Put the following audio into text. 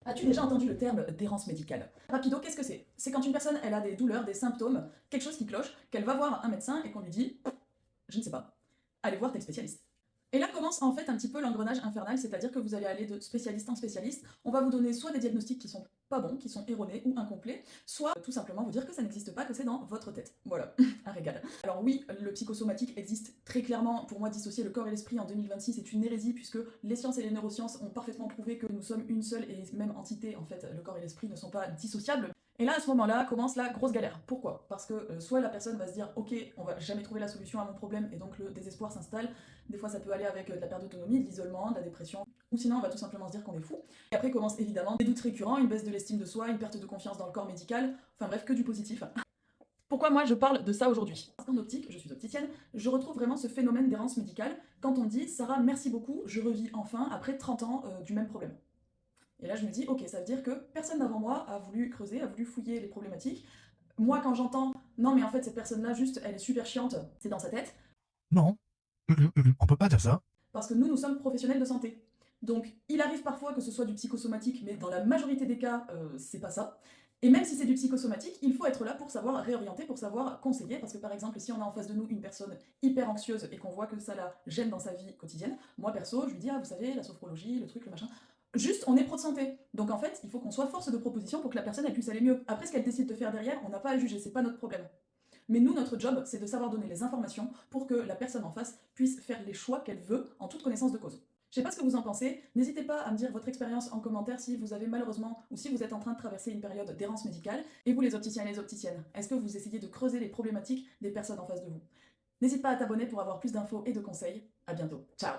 As-tu déjà entendu le terme d'errance médicale? Rapido, qu'est-ce que c'est? C'est quand une personne elle a des douleurs, des symptômes, quelque chose qui cloche, qu'elle va voir un médecin et qu'on lui dit je ne sais pas, allez voir tel spécialiste. Et là commence en fait un petit peu l'engrenage infernal, c'est-à-dire que vous allez aller de spécialiste en spécialiste, on va vous donner soit des diagnostics qui sont pas bons, qui sont erronés ou incomplets, soit tout simplement vous dire que ça n'existe pas, que c'est dans votre tête. Voilà, un régal. Alors oui, le psychosomatique existe très clairement. Pour moi, dissocier le corps et l'esprit en 2026 est une hérésie, puisque les sciences et les neurosciences ont parfaitement prouvé que nous sommes une seule et même entité. En fait, le corps et l'esprit ne sont pas dissociables. Et là, à ce moment-là, commence la grosse galère. Pourquoi? Parce que soit la personne va se dire ok, on va jamais trouver la solution à mon problème, et donc le désespoir s'installe. Des fois, ça peut aller avec de la perte d'autonomie, de l'isolement, de la dépression, ou sinon on va tout simplement se dire qu'on est fou. Et après commence évidemment des doutes récurrents, une baisse de l'estime de soi, une perte de confiance dans le corps médical, enfin bref, que du positif. Pourquoi moi je parle de ça aujourd'hui? Parce qu'en optique, je suis opticienne, je retrouve vraiment ce phénomène d'errance médicale quand on dit Sarah, merci beaucoup, je revis enfin après 30 ans du même problème. Et là je me dis, ok, ça veut dire que personne d'avant moi a voulu creuser, a voulu fouiller les problématiques. Moi quand j'entends, non mais en fait cette personne-là juste, elle est super chiante, c'est dans sa tête, Non, on peut pas dire ça. parce que nous sommes professionnels de santé. Donc il arrive parfois que ce soit du psychosomatique, mais dans la majorité des cas, c'est pas ça. Et même si c'est du psychosomatique, il faut être là pour savoir réorienter, pour savoir conseiller, parce que par exemple, si on a en face de nous une personne hyper anxieuse et qu'on voit que ça la gêne dans sa vie quotidienne, moi perso, je lui dis, ah vous savez, la sophrologie, le truc, le machin, juste on est pro de santé. Donc en fait, il faut qu'on soit force de proposition pour que la personne elle puisse aller mieux. Après, ce qu'elle décide de faire derrière, on n'a pas à le juger, c'est pas notre problème. Mais nous, notre job, c'est de savoir donner les informations pour que la personne en face puisse faire les choix qu'elle veut en toute connaissance de cause. Je sais pas ce que vous en pensez, n'hésitez pas à me dire votre expérience en commentaire si vous avez malheureusement ou si vous êtes en train de traverser une période d'errance médicale. Et vous les opticiens et les opticiennes, est-ce que vous essayez de creuser les problématiques des personnes en face de vous? N'hésite pas à t'abonner pour avoir plus d'infos et de conseils. À bientôt. Ciao.